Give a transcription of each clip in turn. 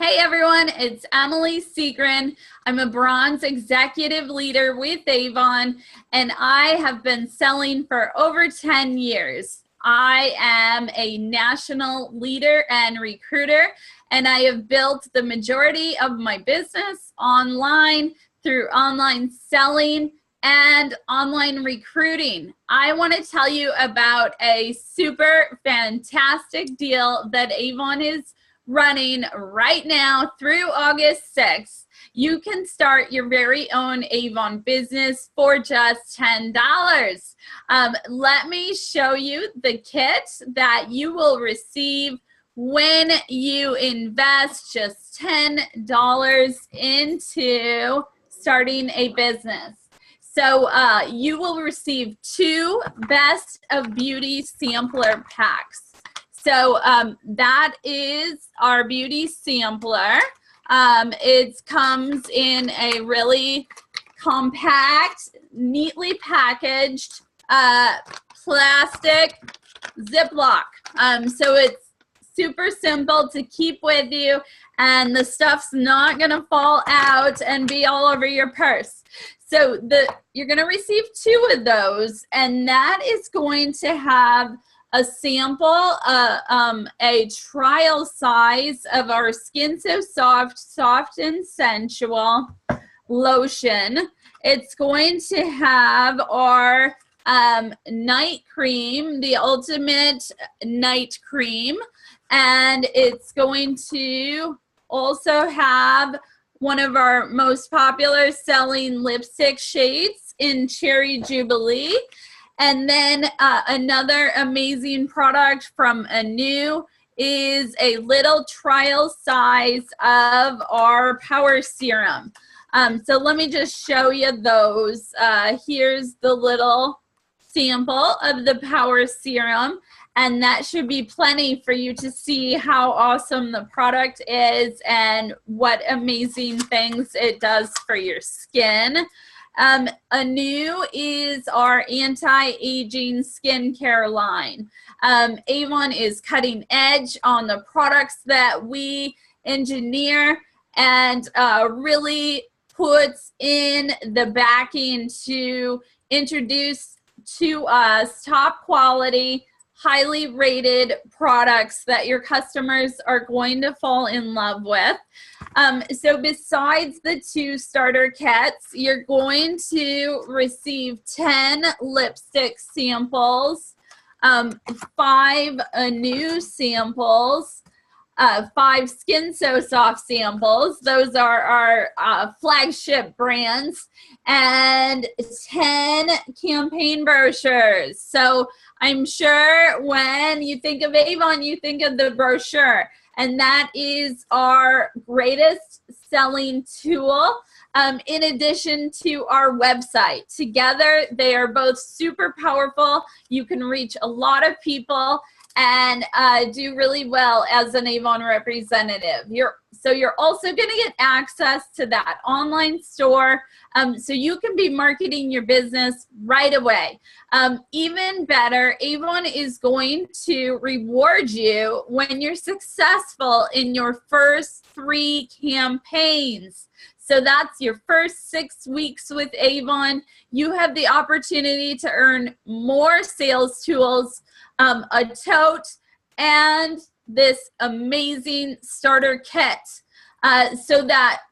Hey everyone, it's Emily Segrin. I'm a bronze executive leader with Avon, and I have been selling for over 10 years. I am a national leader and recruiter, and I have built the majority of my business online through online selling and online recruiting. I want to tell you about a super fantastic deal that Avon is running right now through August 6th. You can start your very own Avon business for just $10. Let me show you the kit that you will receive when you invest just $10 into starting a business. So you will receive 2 Best of Beauty sampler packs. So that is our beauty sampler. It comes in a really compact, neatly packaged plastic Ziploc. So it's super simple to keep with you, and the stuff's not gonna fall out and be all over your purse. So you're gonna receive 2 of those, and that is going to have a sample, a trial size of our Skin So Soft, Soft and Sensual lotion. It's going to have our night cream, the ultimate night cream, and it's going to also have one of our most popular selling lipstick shades in Cherry Jubilee. And then another amazing product from Anew is a little trial size of our Power Serum. So let me just show you those. Here's the little sample of the Power Serum, and that should be plenty for you to see how awesome the product is and what amazing things it does for your skin. Anew is our anti-aging skincare line. Avon is cutting edge on the products that we engineer and really puts in the backing to introduce to us top quality, highly rated products that your customers are going to fall in love with. So besides the 2 starter kits, you're going to receive 10 lipstick samples, 5 Anew samples, 5 Skin So Soft samples. Those are our flagship brands, and 10 campaign brochures. So I'm sure when you think of Avon, you think of the brochure, and that is our greatest selling tool in addition to our website. Together, they are both super powerful. You can reach a lot of people and do really well as an Avon representative. So you're also going to get access to that online store, so you can be marketing your business right away. Even better, Avon is going to reward you when you're successful in your first 3 campaigns. So that's your first 6 weeks with Avon. You have the opportunity to earn more sales tools, a tote, and this amazing starter kit. So that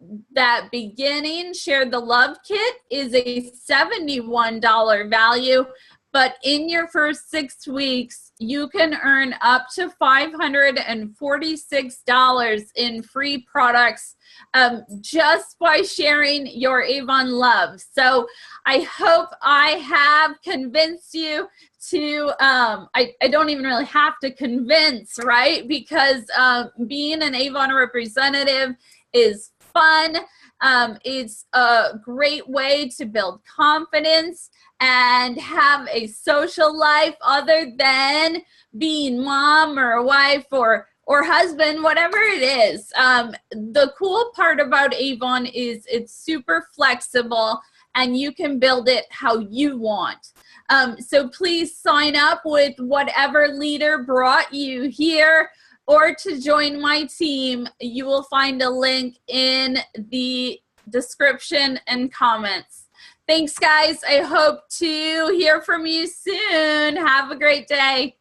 beginning Share the Love kit is a $71 value, but in your first 6 weeks, you can earn up to $546 in free products just by sharing your Avon love. So I hope I have convinced you to, I don't even really have to convince, right? Because being an Avon representative is fun. It's a great way to build confidence and have a social life other than being mom or a wife or husband, whatever it is. The cool part about Avon is it's super flexible and you can build it how you want. So please sign up with whatever leader brought you here, or to join my team, you will find a link in the description and comments. Thanks, guys. I hope to hear from you soon. Have a great day.